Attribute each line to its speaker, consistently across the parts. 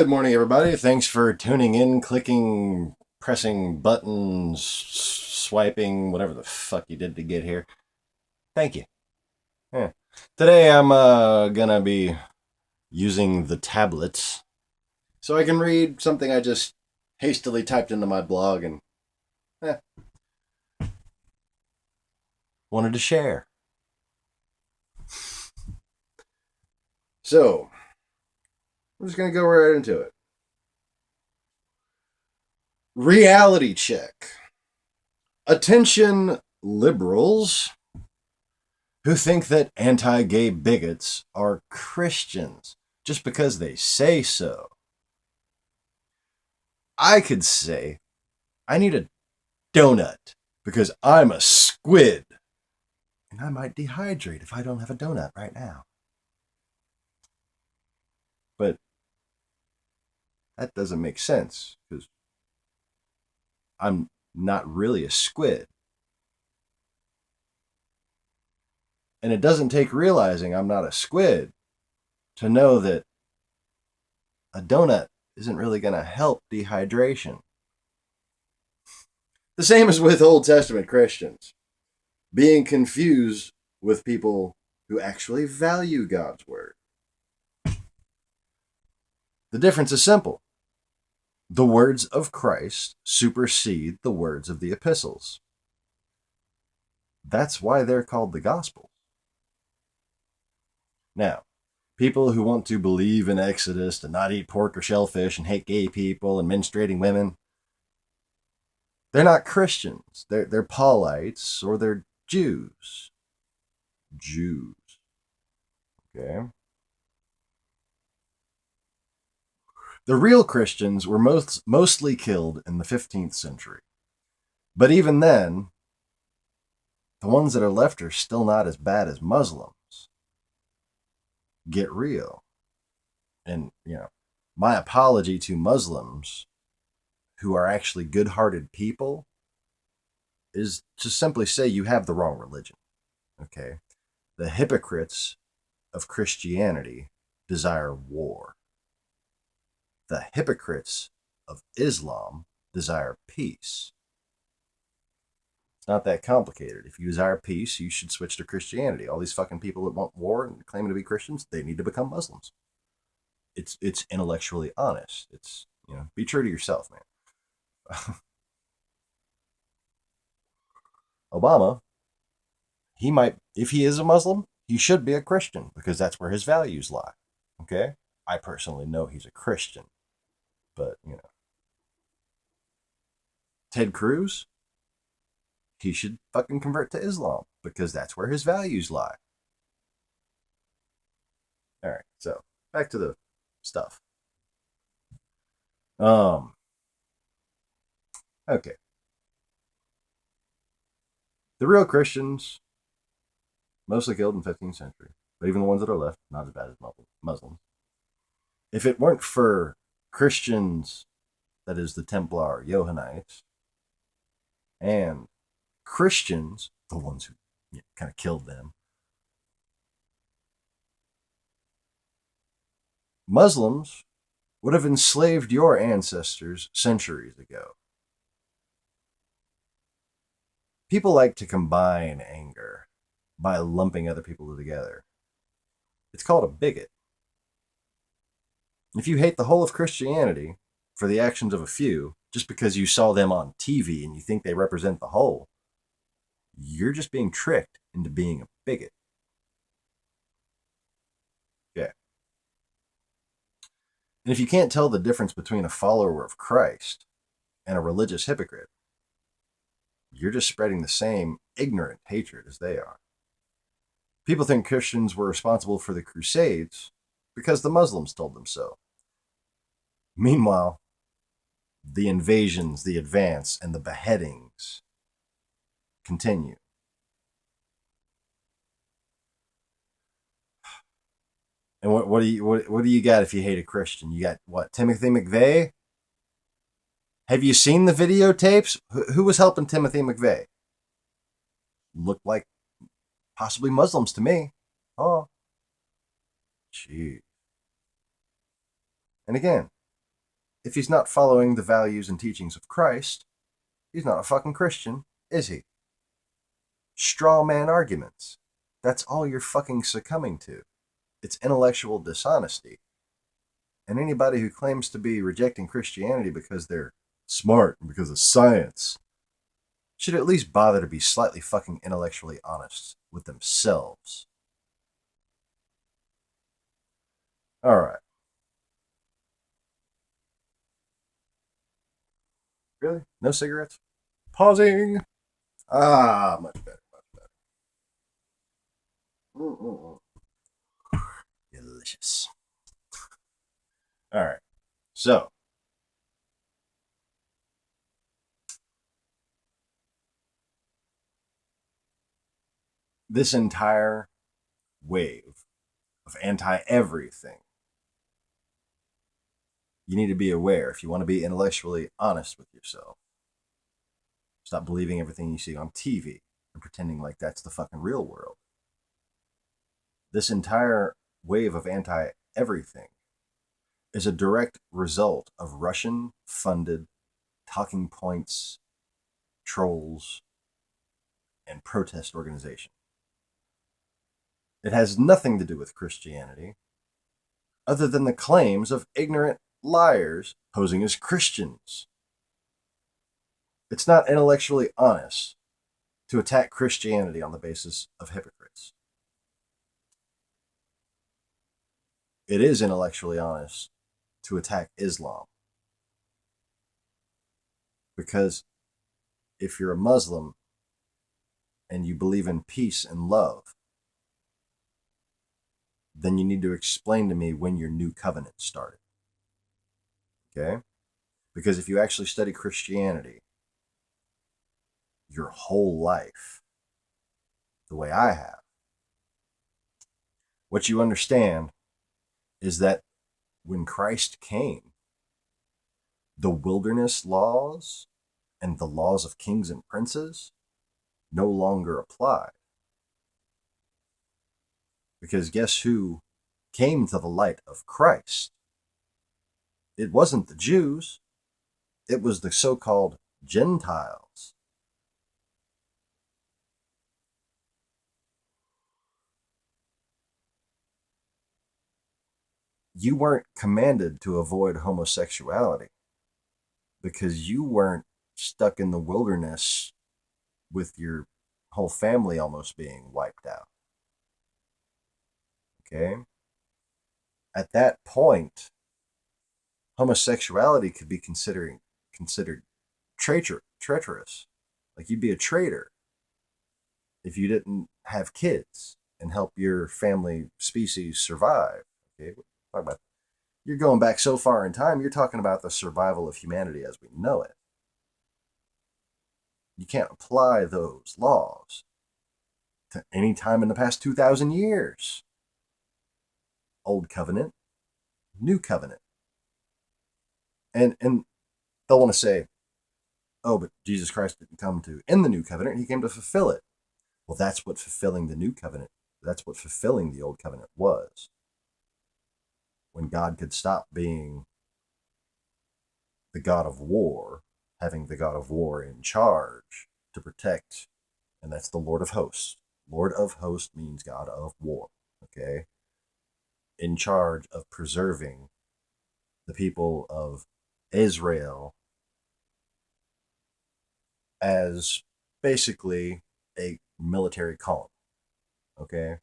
Speaker 1: Good morning, everybody. Thanks for tuning in, clicking, pressing buttons, swiping, whatever the fuck you did to get here. Thank you. Yeah. Today I'm gonna be using the tablets so I can read something I just hastily typed into my blog and eh, wanted to share. So, I'm just gonna go right into it. Reality check. Attention, liberals who think that anti gay bigots are Christians just because they say so. I could say, I need a donut because I'm a squid. And I might dehydrate if I don't have a donut right now. But that doesn't make sense because I'm not really a squid. And it doesn't take realizing I'm not a squid to know that a donut isn't really going to help dehydration. The same as with Old Testament Christians, being confused with people who actually value God's word. The difference is simple. The words of Christ supersede the words of the epistles. That's why they're called the Gospels. Now, people who want to believe in Exodus and not eat pork or shellfish and hate gay people and menstruating women, they're not Christians. They're Paulites or they're Jews. Jews. Okay? The real Christians were mostly killed in the 15th century. But even then, the ones that are left are still not as bad as Muslims. Get real. And, my apology to Muslims who are actually good-hearted people is to simply say you have the wrong religion. Okay? The hypocrites of Christianity desire war. The hypocrites of Islam desire peace. It's not that complicated. If you desire peace, you should switch to Christianity. All these fucking people that want war and claiming to be Christians, they need to become Muslims. It's intellectually honest. It's, be true to yourself, man. Obama, he might, if he is a Muslim, he should be a Christian because that's where his values lie. Okay? I personally know he's a Christian. But, Ted Cruz, he should fucking convert to Islam because that's where his values lie. All right, so back to the stuff. Okay. The real Christians, mostly killed in the 15th century, but even the ones that are left, not as bad as Muslims. If it weren't for Christians, that is the Templar Johannites, and Christians, the ones who kind of killed them, Muslims would have enslaved your ancestors centuries ago. People like to combine anger by lumping other people together. It's called a bigot. If you hate the whole of Christianity for the actions of a few, just because you saw them on TV and you think they represent the whole, you're just being tricked into being a bigot. Yeah. And if you can't tell the difference between a follower of Christ and a religious hypocrite, you're just spreading the same ignorant hatred as they are. People think Christians were responsible for the Crusades because the Muslims told them so. Meanwhile, the invasions, the advance, and the beheadings continue. And what do you got if you hate a Christian? You got what? Timothy McVeigh? Have you seen the videotapes? Who was helping Timothy McVeigh? Looked like possibly Muslims to me. Oh, gee. And again, If he's not following the values and teachings of Christ, he's not a fucking Christian, is he? Straw man arguments. That's all you're fucking succumbing to. It's intellectual dishonesty. And anybody who claims to be rejecting Christianity because they're smart and because of science should at least bother to be slightly fucking intellectually honest with themselves. All right. Really? No cigarettes? Pausing. Ah, much better, much better. Mm-mm-mm. Delicious. All right. So, this entire wave of anti everything, you need to be aware if you want to be intellectually honest with yourself. Stop believing everything you see on TV and pretending like that's the fucking real world. This entire wave of anti everything is a direct result of Russian funded talking points, trolls, and protest organization. It has nothing to do with Christianity other than the claims of ignorant liars posing as Christians. It's not intellectually honest to attack Christianity on the basis of hypocrites. It is intellectually honest to attack Islam. Because if you're a Muslim and you believe in peace and love, then you need to explain to me when your new covenant started. Okay? Because if you actually study Christianity your whole life, the way I have, what you understand is that when Christ came, the wilderness laws and the laws of kings and princes no longer apply. Because guess who came to the light of Christ? It wasn't the Jews, it was the so called Gentiles. You weren't commanded to avoid homosexuality because you weren't stuck in the wilderness with your whole family almost being wiped out. Okay? At that point, homosexuality could be considered treacherous. Like you'd be a traitor if you didn't have kids and help your family species survive. Okay, talk about you're going back so far in time. You're talking about the survival of humanity as we know it. You can't apply those laws to any time in the past 2,000 years. Old covenant, new covenant, and they'll want to say, "Oh, but Jesus Christ didn't come to end the new covenant; He came to fulfill it." Well, that's what fulfilling the new covenant. That's what fulfilling the old covenant was. When God could stop being the God of war, having the God of war in charge to protect, and that's the Lord of hosts. Lord of hosts means God of war, okay? In charge of preserving the people of Israel as basically a military column, okay?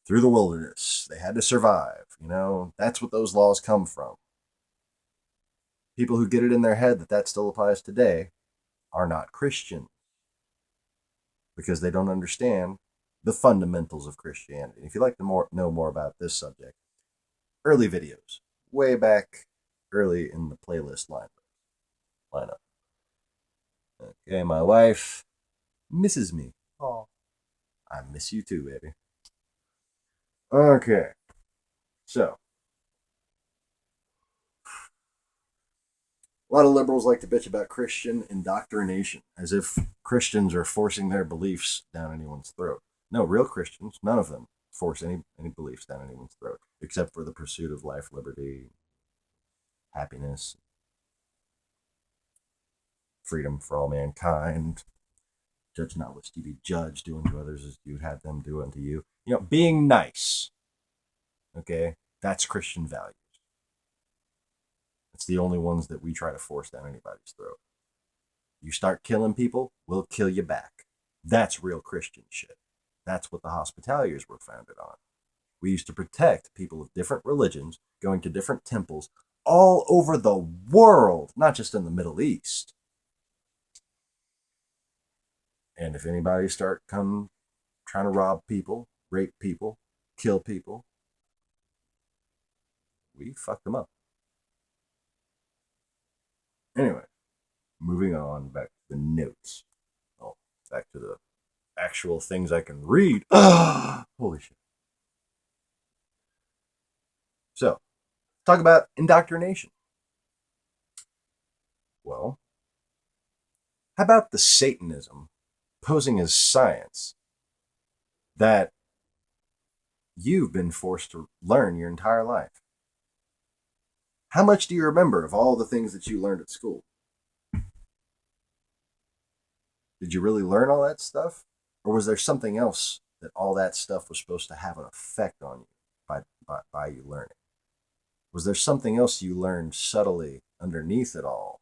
Speaker 1: Through the wilderness. They had to survive, you know? That's what those laws come from. People who get it in their head that that still applies today are not Christian because they don't understand the fundamentals of Christianity. If you'd like to know more about this subject, early videos, way back early in the playlist lineup. Okay, my wife misses me. Oh, I miss you too, baby. Okay, so a lot of liberals like to bitch about Christian indoctrination as if Christians are forcing their beliefs down anyone's throat. No, real Christians, none of them force any beliefs down anyone's throat, except for the pursuit of life, liberty, happiness, freedom for all mankind, judge not lest you be judged, doing to others as you would have them do unto you. You know, being nice, okay, that's Christian values. It's the only ones that we try to force down anybody's throat. You start killing people, we'll kill you back. That's real Christian shit. That's what the Hospitaliers were founded on. We used to protect people of different religions, going to different temples all over the world, not just in the Middle East. And if anybody start trying to rob people, rape people, kill people, we fuck them up. Anyway, moving on back to the notes. Oh, back to the actual things I can read. Holy shit. So, talk about indoctrination. Well, how about the Satanism posing as science that you've been forced to learn your entire life? How much do you remember of all the things that you learned at school? Did you really learn all that stuff? Or was there something else that all that stuff was supposed to have an effect on you by you learning? Was there something else you learned subtly underneath it all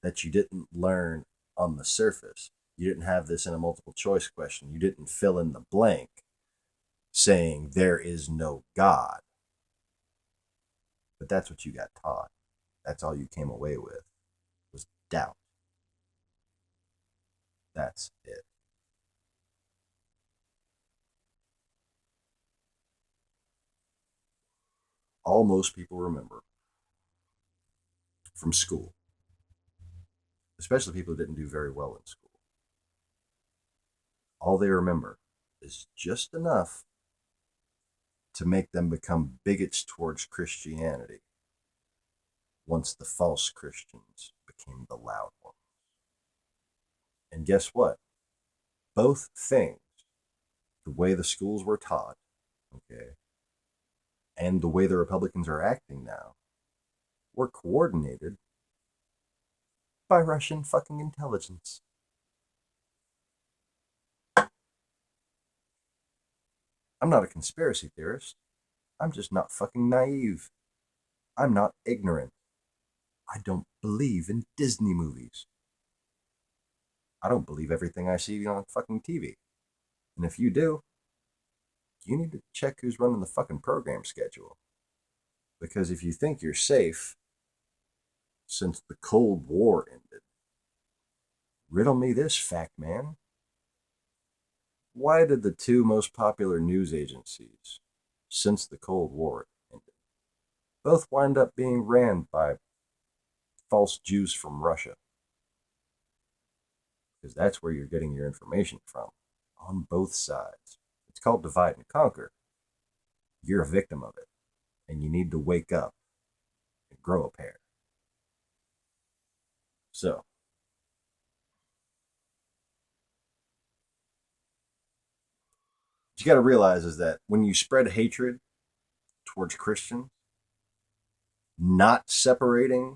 Speaker 1: that you didn't learn on the surface? You didn't have this in a multiple choice question. You didn't fill in the blank saying there is no God. But that's what you got taught. That's all you came away with was doubt. That's it. All most people remember from school, especially people who didn't do very well in school, all they remember is just enough to make them become bigots towards Christianity once the false Christians became the loud ones. And guess what? Both things, the way the schools were taught, okay, and the way the Republicans are acting now, were coordinated by Russian fucking intelligence. I'm not a conspiracy theorist. I'm just not fucking naive. I'm not ignorant. I don't believe in Disney movies. I don't believe everything I see on fucking TV. And if you do, you need to check who's running the fucking program schedule. Because if you think you're safe since the Cold War ended, riddle me this fact, man. Why did the two most popular news agencies since the Cold War ended both wind up being ran by false Jews from Russia? Because that's where you're getting your information from, on both sides. It's called divide and conquer. You're a victim of it, and you need to wake up and grow a pair. So, what you got to realize is that when you spread hatred towards Christians, not separating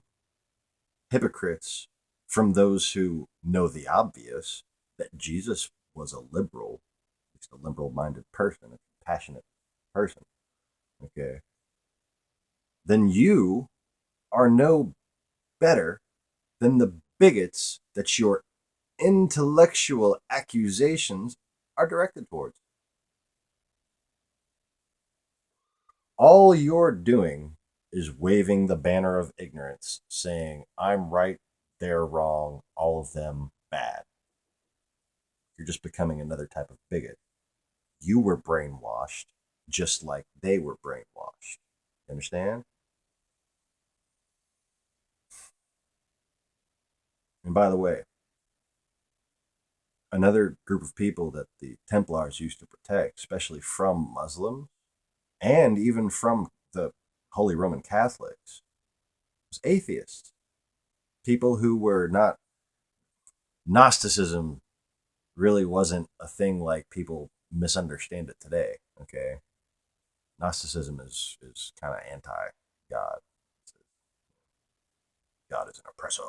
Speaker 1: hypocrites from those who know the obvious, that Jesus was a liberal, at least a liberal-minded person, a compassionate person, okay, then you are no better than the bigots that your intellectual accusations are directed towards. All you're doing is waving the banner of ignorance, saying, I'm right, they're wrong, all of them bad. You're just becoming another type of bigot. You were brainwashed just like they were brainwashed. You understand? And by the way, another group of people that the Templars used to protect, especially from Muslims and even from the Holy Roman Catholics, was atheists. People who were not, Gnosticism really wasn't a thing like people misunderstand it today, okay? Gnosticism is kind of anti-God. as an oppressor.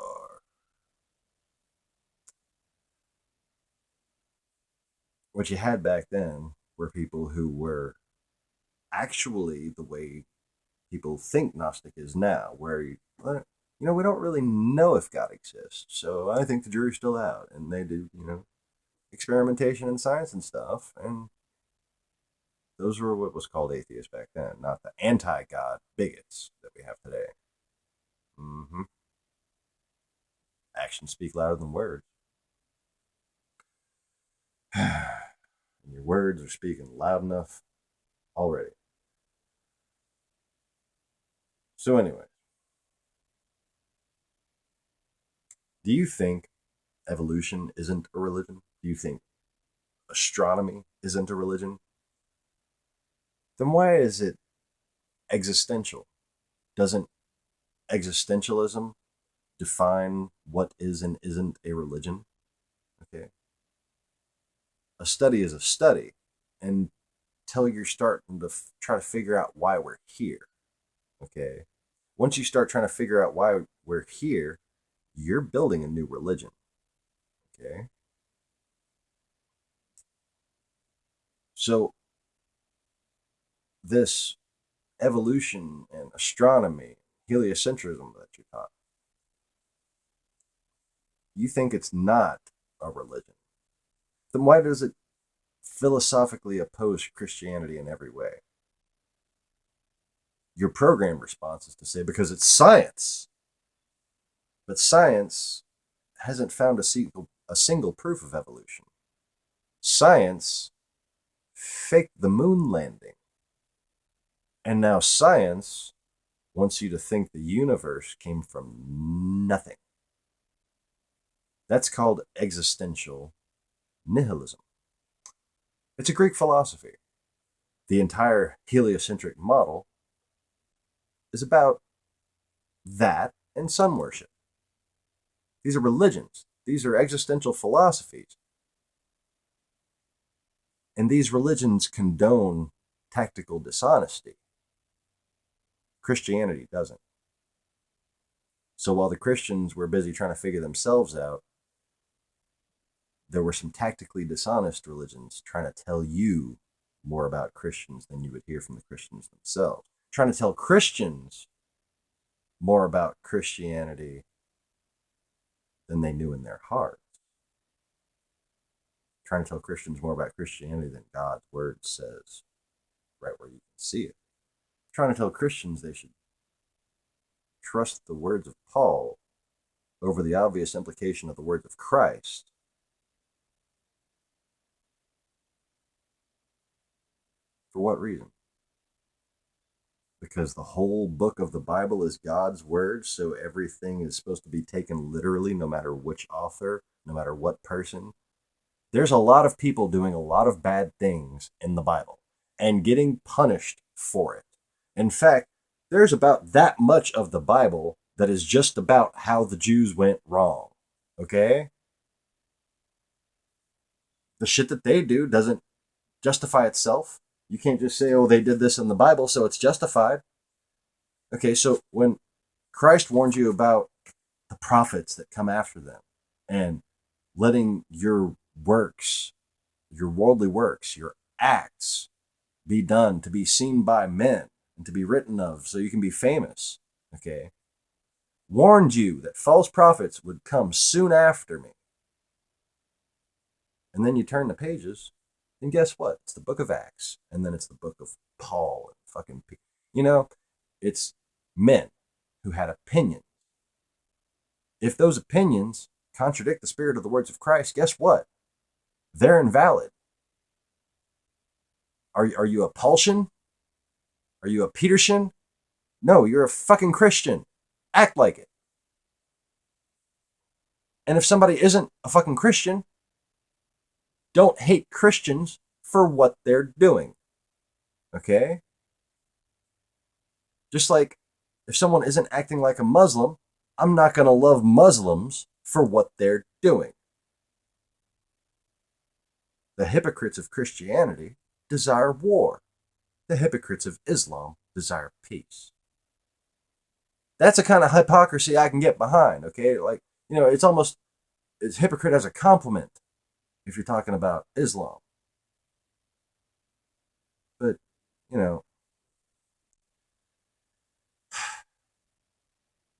Speaker 1: What you had back then were people who were actually the way people think Gnostic is now, where we don't really know if God exists, so I think the jury's still out, and they do, experimentation in science and stuff, and those were what was called atheists back then, not the anti-God bigots that we have today. Mm-hmm. Actions speak louder than words. And your words are speaking loud enough already. So anyway, do you think evolution isn't a religion? Do you think astronomy isn't a religion? Then why is it existential? Doesn't existentialism define what is and isn't a religion? Okay. A study is a study until you're starting to try to figure out why we're here. Okay. Once you start trying to figure out why we're here, you're building a new religion. Okay. So this evolution and astronomy, heliocentrism that you taught, you think it's not a religion. Then why does it philosophically oppose Christianity in every way? Your programmed response is to say, because it's science. But science hasn't found a single proof of evolution. Science faked the moon landing. And now science wants you to think the universe came from nothing. That's called existential nihilism. It's a Greek philosophy. The entire heliocentric model is about that and sun worship. These are religions. These are existential philosophies. And these religions condone tactical dishonesty. Christianity doesn't. So while the Christians were busy trying to figure themselves out, there were some tactically dishonest religions trying to tell you more about Christians than you would hear from the Christians themselves. Trying to tell Christians more about Christianity than they knew in their hearts. Trying to tell Christians more about Christianity than God's word says, right where you can see it. Trying to tell Christians they should trust the words of Paul over the obvious implication of the words of Christ. For what reason? Because the whole book of the Bible is God's word, so everything is supposed to be taken literally, no matter which author, no matter what person. There's a lot of people doing a lot of bad things in the Bible and getting punished for it. In fact, there's about that much of the Bible that is just about how the Jews went wrong. Okay? The shit that they do doesn't justify itself. You can't just say, oh, they did this in the Bible, so it's justified. Okay, so when Christ warned you about the prophets that come after them and letting your works, your worldly works, your acts be done to be seen by men and to be written of so you can be famous, okay, warned you that false prophets would come soon after me. And then you turn the pages, and guess what? It's the book of Acts, and then it's the book of Paul and fucking, it's men who had opinions. If those opinions contradict the spirit of the words of Christ, guess what? They're invalid. Are you a Paultian? Are you a Peterson? No, you're a fucking Christian. Act like it. And if somebody isn't a fucking Christian, don't hate Christians for what they're doing. Okay? Just like if someone isn't acting like a Muslim, I'm not going to love Muslims for what they're doing. The hypocrites of Christianity desire war. The hypocrites of Islam desire peace. That's a kind of hypocrisy I can get behind, okay? Like, it's hypocrite as a compliment if you're talking about Islam. But, you know,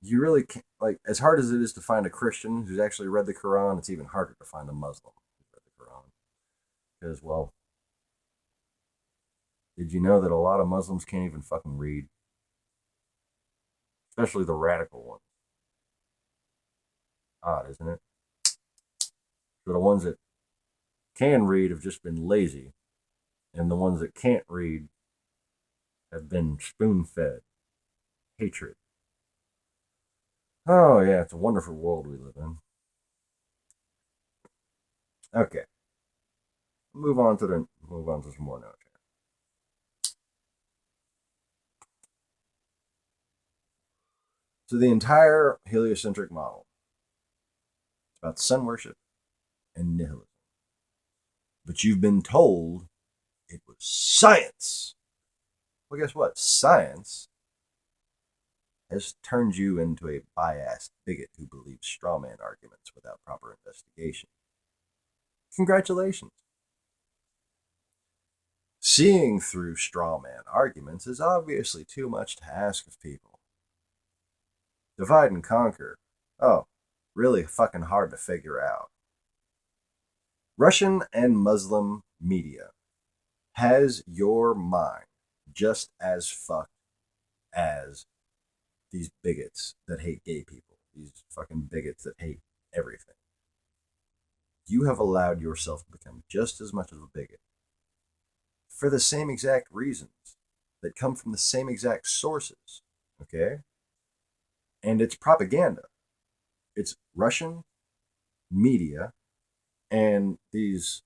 Speaker 1: you really can't, like, as hard as it is to find a Christian who's actually read the Quran, it's even harder to find a Muslim who's read the Quran. Because, well, did you know that a lot of Muslims can't even fucking read? Especially the radical ones. Odd, isn't it? So the ones that can read have just been lazy, and the ones that can't read have been spoon fed hatred. Oh, yeah, it's a wonderful world we live in. Okay, move on to some more notes here. So the entire heliocentric model is about sun worship and nihilism. But you've been told it was science. Well, guess what? Science has turned you into a biased bigot who believes straw man arguments without proper investigation. Congratulations. Seeing through straw man arguments is obviously too much to ask of people. Divide and conquer. Oh, really fucking hard to figure out. Russian and Muslim media has your mind just as fucked as these bigots that hate gay people, these fucking bigots that hate everything. You have allowed yourself to become just as much of a bigot for the same exact reasons that come from the same exact sources, okay? And it's propaganda. It's Russian media and these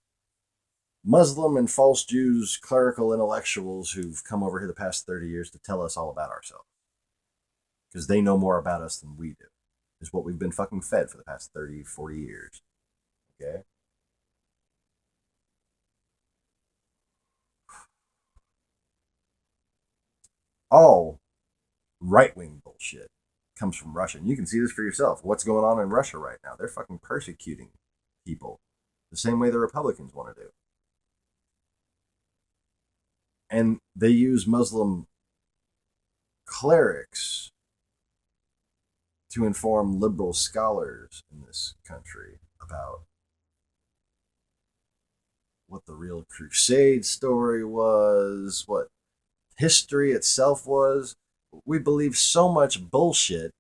Speaker 1: Muslim and false Jews, clerical intellectuals who've come over here the past 30 years to tell us all about ourselves. Because they know more about us than we do, is what we've been fucking fed for the past 30, 40 years. Okay? All right wing bullshit comes from Russia. And you can see this for yourself. What's going on in Russia right now? They're fucking persecuting people the same way the Republicans want to do. And they use Muslim clerics to inform liberal scholars in this country about what the real crusade story was, what history itself was. We believe so much bullshit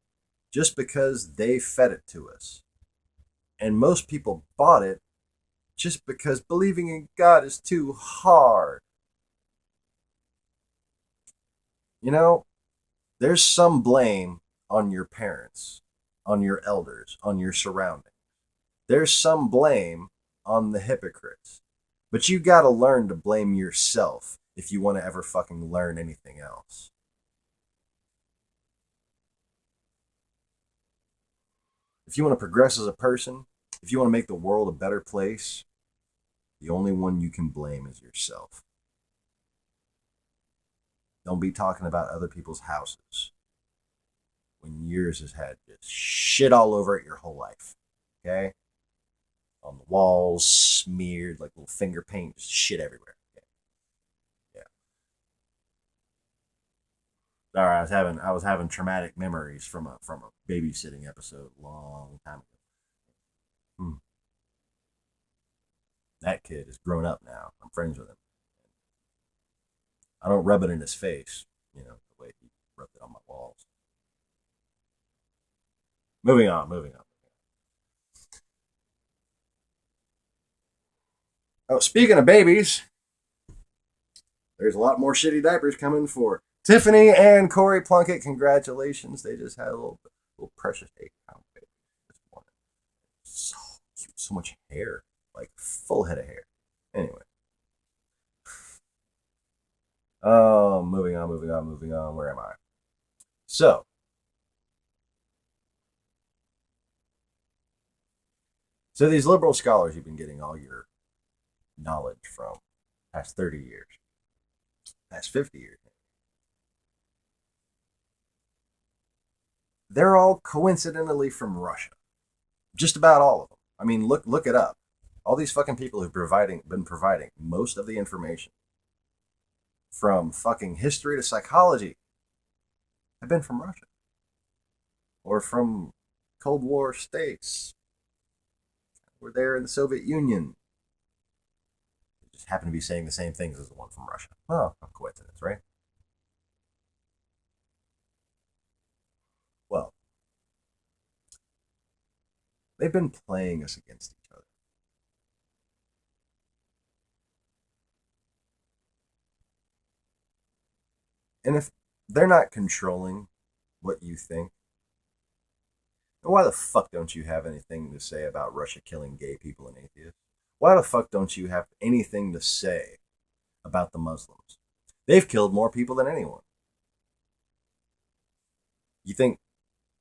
Speaker 1: just because they fed it to us. And most people bought it just because believing in God is too hard. You know, there's some blame on your parents, on your elders, on your surroundings. There's some blame on the hypocrites. But you gotta learn to blame yourself if you want to ever fucking learn anything else. If you want to progress as a person, if you want to make the world a better place, the only one you can blame is yourself. Don't be talking about other people's houses when yours has had just shit all over it your whole life. Okay? On the walls, smeared like little finger paint, just shit everywhere. Okay? Yeah. Sorry, I was having traumatic memories from a babysitting episode a long time ago. Hmm. That kid is grown up now. I'm friends with him. I don't rub it in his face, the way he rubbed it on my walls. Moving on, moving on. Oh, speaking of babies, there's a lot more shitty diapers coming for Tiffany and Corey Plunkett. Congratulations. They just had a little precious 8-pound baby this morning. So cute, so much hair, like full head of hair. Anyway. Oh, moving on, moving on, moving on. Where am I? So these liberal scholars you've been getting all your knowledge from past 30 years, past 50 years. they're all coincidentally from Russia. Just about all of them. I mean, look it up. All these fucking people who've been providing most of the information from fucking history to psychology have been from Russia or from Cold War states. We're there in the Soviet Union. They just happen to be saying the same things as the one from Russia. Well, no coincidence, right? Well, they've been playing us against each other. And if they're not controlling what you think, then why the fuck don't you have anything to say about Russia killing gay people and atheists? Why the fuck don't you have anything to say about the Muslims? They've killed more people than anyone. You think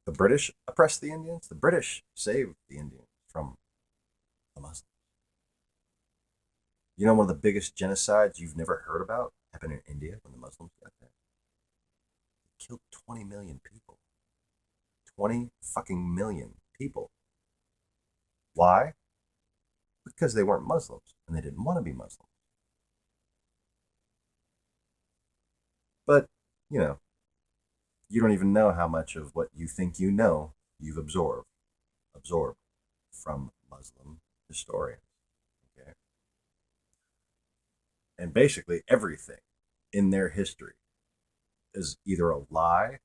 Speaker 1: the British oppressed the Indians? The British saved the Indians from the Muslims. You know, one of the biggest genocides you've never heard about happened in India when the Muslims got there. They killed 20 million people. 20 fucking million people. Why? Because they weren't Muslims and they didn't want to be Muslims. But, you know, you don't even know how much of what you think you know you've absorbed from Muslim historians. Okay? And basically everything in their history is either a lie,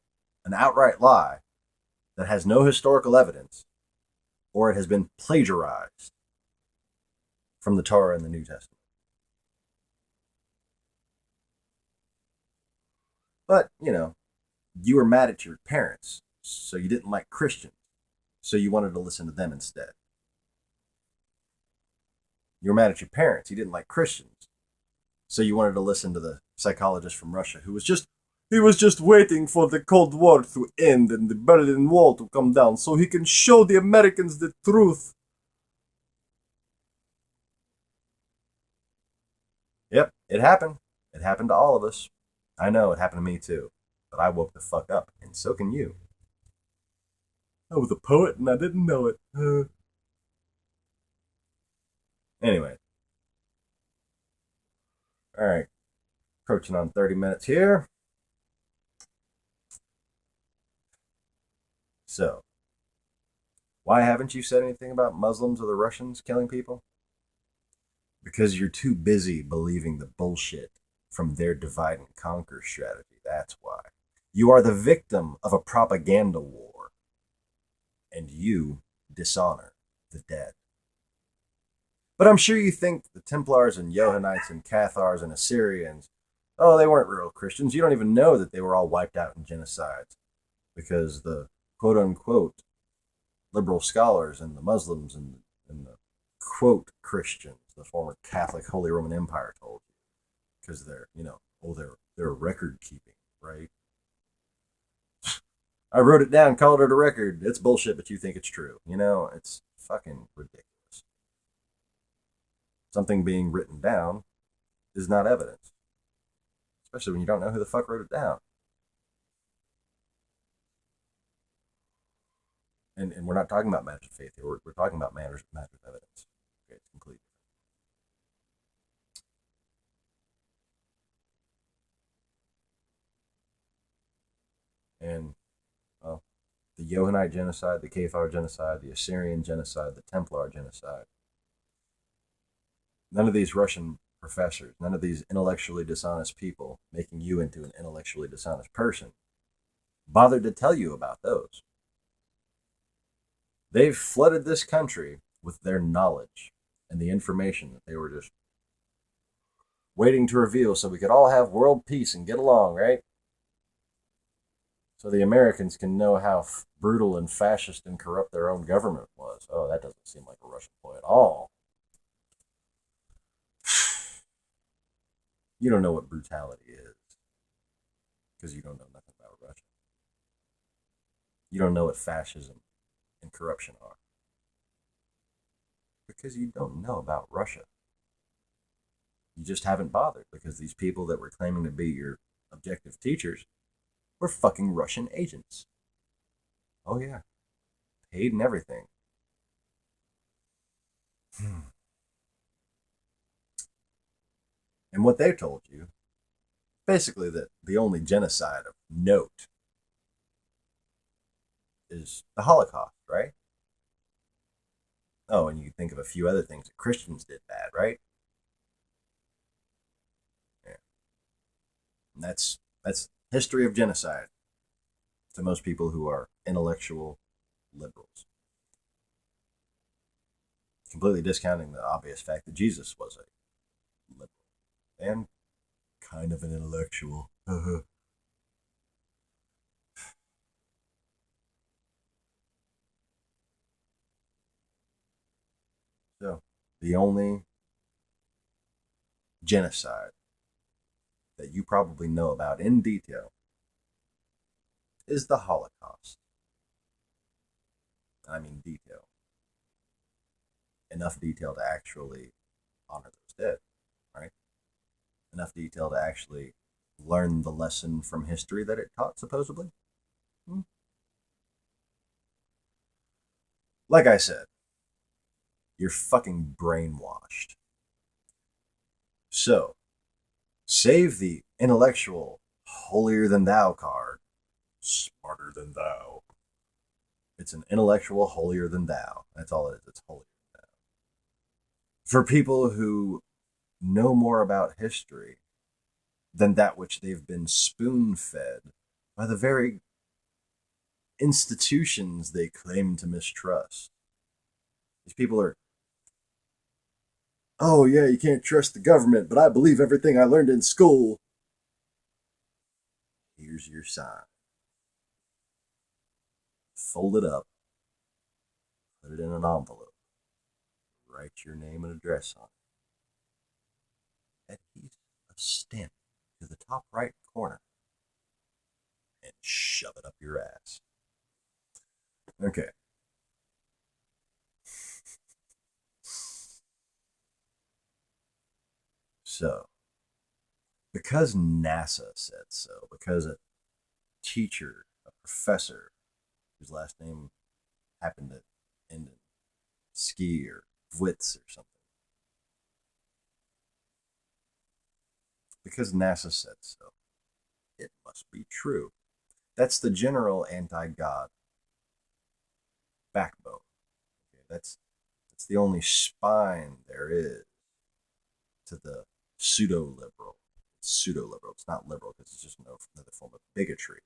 Speaker 1: an outright lie that has no historical evidence, or it has been plagiarized from the Torah and the New Testament. But, you know, you were mad at your parents, so you didn't like Christians, so you wanted to listen to them instead. You were mad at your parents, you didn't like Christians, so you wanted to listen to the psychologist from Russia who was just waiting for the Cold War to end and the Berlin Wall to come down so he can show the Americans the truth. Yep, it happened. It happened to all of us. I know it happened to me too. But I woke the fuck up, and so can you. I was a poet and I didn't know it. Anyway. Alright. Approaching on 30 minutes here. So, why haven't you said anything about Muslims or the Russians killing people? Because you're too busy believing the bullshit from their divide and conquer strategy. That's why. You are the victim of a propaganda war, and you dishonor the dead. But I'm sure you think the Templars and Johannites and Cathars and Assyrians, oh, they weren't real Christians. You don't even know that they were all wiped out in genocides because the quote unquote liberal scholars and the Muslims and the quote Christians, the former Catholic Holy Roman Empire told you, because they're, you know, oh, they're record keeping, right? I wrote it down, called it a record. It's bullshit, but you think it's true. You know, it's fucking ridiculous. Something being written down is not evidence, especially when you don't know who the fuck wrote it down. And we're not talking about matters of faith here. We're talking about matters of evidence. Okay, it's completely different. And, well, the Johannite genocide, the Cathar genocide, the Assyrian genocide, the Templar genocide. None of these Russian professors, none of these intellectually dishonest people making you into an intellectually dishonest person bothered to tell you about those. They've flooded this country with their knowledge and the information that they were just waiting to reveal so we could all have world peace and get along, right? So the Americans can know how brutal and fascist and corrupt their own government was. Oh, that doesn't seem like a Russian ploy at all. You don't know what brutality is because you don't know nothing about Russia. You don't know what fascism and corruption are because you don't know about Russia. You just haven't bothered because these people that were claiming to be your objective teachers were fucking Russian agents. Oh, yeah. Paid and everything. And what they told you, basically, that the only genocide of note is the Holocaust, right? Oh, and you think of a few other things that Christians did bad, right? Yeah. And that's history of genocide to most people who are intellectual liberals, completely discounting the obvious fact that Jesus was a liberal and kind of an intellectual. So, the only genocide that you probably know about in detail is the Holocaust. I mean, detail. Enough detail to actually honor those dead, right? Enough detail to actually learn the lesson from history that it taught, supposedly. Hmm. Like I said, you're fucking brainwashed. So, save the intellectual holier than thou card. Smarter than thou. It's an intellectual holier than thou. That's all it is. It's holier than thou. For people who know more about history than that which they've been spoon fed by the very institutions they claim to mistrust. These people are, oh yeah, you can't trust the government, but I believe everything I learned in school. Here's your sign. Fold it up, put it in an envelope, write your name and address on it, adhese a stamp to the top right corner, and shove it up your ass. Okay. So, because NASA said so, because a teacher, a professor, whose last name happened to end in ski or Witz or something, because NASA said so, it must be true. That's the general anti-God backbone. Okay, that's the only spine there is to the pseudo-liberal. It's pseudo-liberal. It's not liberal because it's just another form of bigotry,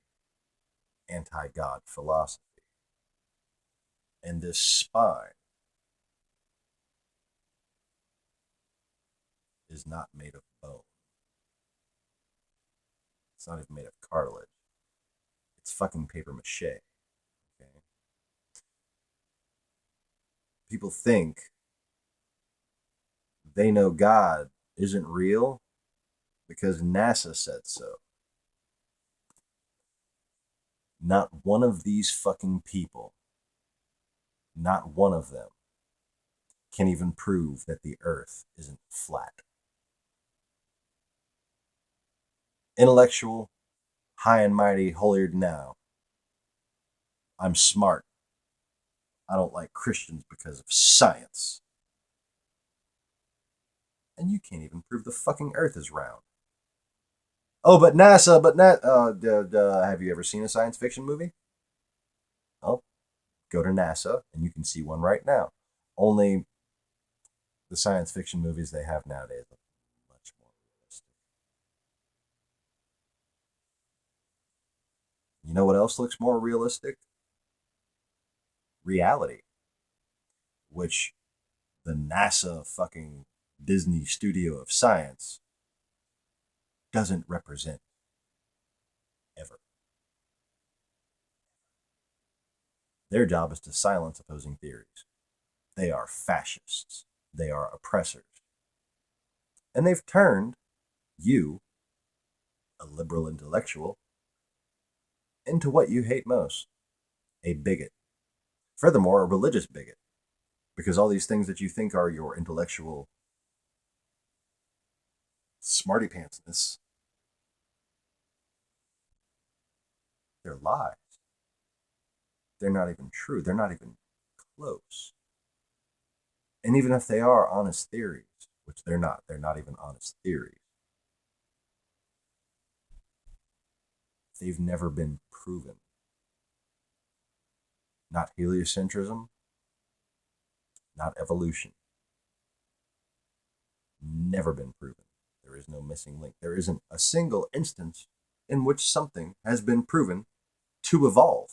Speaker 1: anti-God philosophy. And this spine is not made of bone. It's not even made of cartilage. It's fucking paper mache. Okay? People think they know God isn't real because NASA said so. Not one of these fucking people, not one of them, can even prove that the earth isn't flat. Intellectual, high and mighty, holier than thou. I'm smart. I don't like Christians because of science. And you can't even prove the fucking earth is round. Oh, but NASA, but not. Have you ever seen a science fiction movie? Oh, go to NASA and you can see one right now. Only the science fiction movies they have nowadays are much more realistic. You know what else looks more realistic? Reality, which the NASA fucking Disney studio of science doesn't represent ever. Their job is to silence opposing theories. They are fascists. They are oppressors. And they've turned you, a liberal intellectual, into what you hate most, a bigot. Furthermore, a religious bigot. Because all these things that you think are your intellectual smarty pantsness, they're lies. they're not even true. They're not even close. And even if they are honest theories, which they're not even honest theories, they've never been proven. Not heliocentrism, not evolution. Never been proven. There is no missing link. There isn't a single instance in which something has been proven to evolve.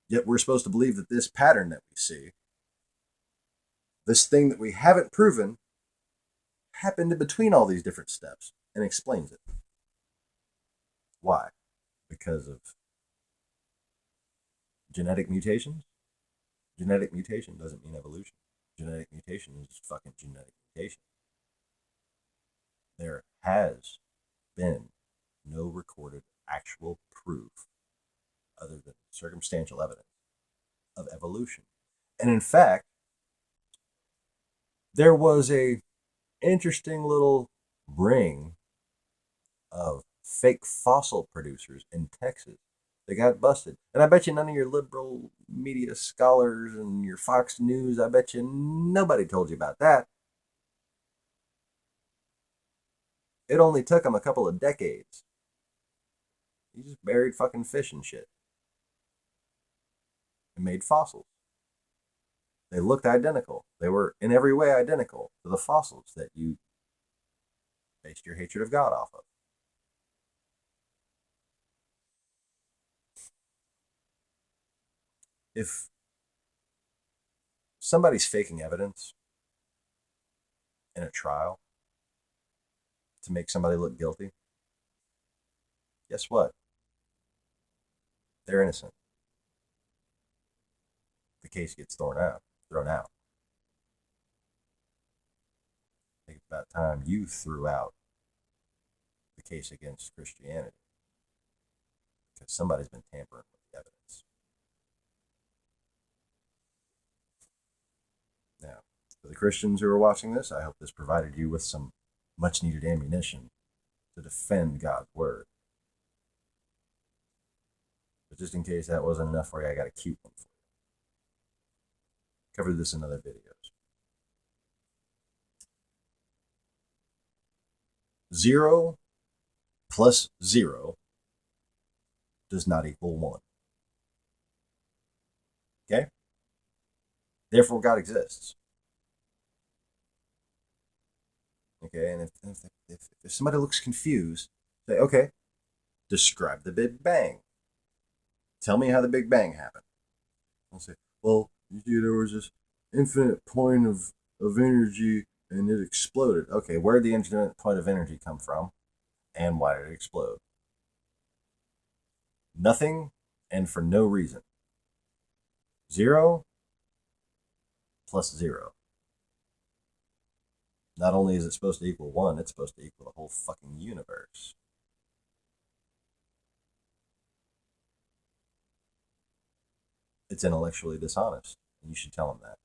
Speaker 1: Yet we're supposed to believe that this pattern that we see, this thing that we haven't proven, happened in between all these different steps and explains it. Why? Because of genetic mutations? Genetic mutation doesn't mean evolution. Genetic mutation is fucking genetic mutation. There has been no recorded actual proof other than circumstantial evidence of evolution. And in fact, there was a interesting little ring of fake fossil producers in Texas. They got busted. And I bet you none of your liberal media scholars and your Fox News, I bet you nobody told you about that. It only took them a couple of decades. You just buried fucking fish and shit and made fossils. They looked identical. They were in every way identical to the fossils that you based your hatred of God off of. If somebody's faking evidence in a trial to make somebody look guilty, guess what? They're innocent. The case gets thrown out. I think it's about time you threw out the case against Christianity because somebody's been tampering with the evidence. Now, for the Christians who are watching this, I hope this provided you with some much needed ammunition to defend God's word. But just in case that wasn't enough for you, I got a cute one for you. Covered this in other videos. 0 plus 0 does not equal 1. Okay? Therefore, God exists. Okay, and if somebody looks confused, say, okay, describe the Big Bang. Tell me how the Big Bang happened. I'll say, well, there was this infinite point of energy and it exploded. Okay, where did the infinite point of energy come from? And why did it explode? Nothing and for no reason. 0 plus 0. Not only is it supposed to equal 1, it's supposed to equal the whole fucking universe. It's intellectually dishonest, and you should tell them that.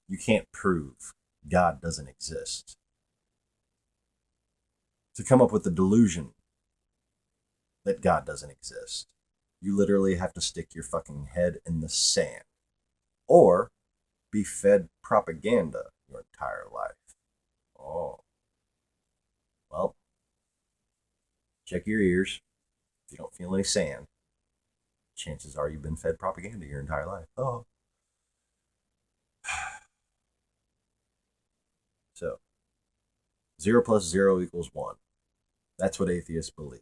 Speaker 1: You can't prove God doesn't exist. To come up with the delusion that God doesn't exist, you literally have to stick your fucking head in the sand or be fed propaganda your entire life. Oh. Well, check your ears. If you don't feel any sand, chances are you've been fed propaganda your entire life. Oh. So, 0 plus 0 equals 1. That's what atheists believe.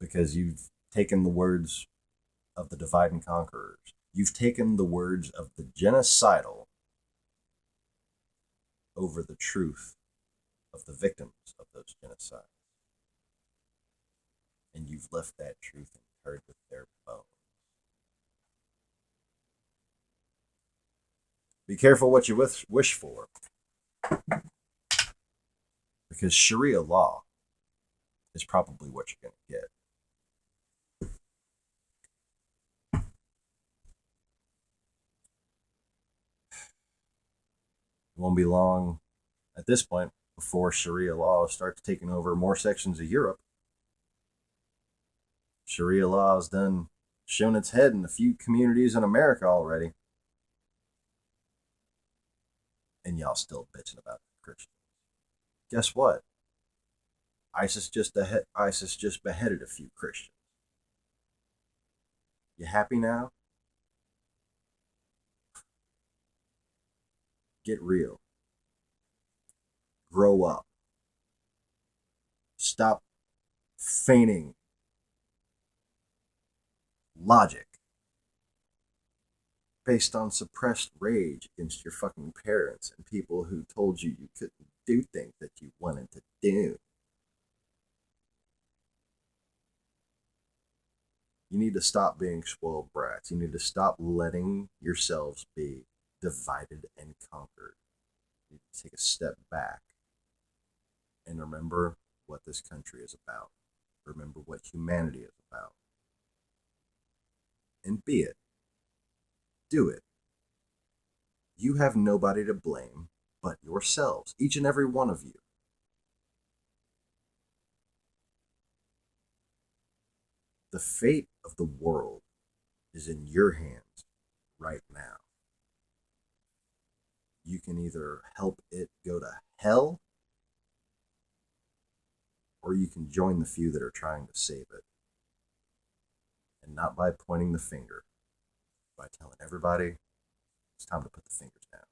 Speaker 1: Because you've taken the words of the divide and conquerors. You've taken the words of the genocidal over the truth of the victims of those genocides. And you've left that truth interred with their bones. Be careful what you wish for. Because Sharia law is probably what you're going to get. It won't be long at this point before Sharia law starts taking over more sections of Europe. Sharia law has done shown its head in a few communities in America already. And y'all still bitching about Christians. Guess what? ISIS just beheaded a few Christians. You happy now? Get real. Grow up. Stop feigning logic based on suppressed rage against your fucking parents and people who told you couldn't do things that you wanted to do. You need to stop being spoiled brats. You need to stop letting yourselves be divided and conquered. You need to take a step back and remember what this country is about. Remember what humanity is about. And be it. Do it. You have nobody to blame but yourselves, each and every one of you. The fate of the world is in your hands right now. You can either help it go to hell, or you can join the few that are trying to save it. And not by pointing the finger, by telling everybody it's time to put the fingers down.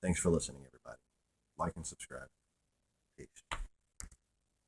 Speaker 1: Thanks for listening, everybody. Like and subscribe. Peace.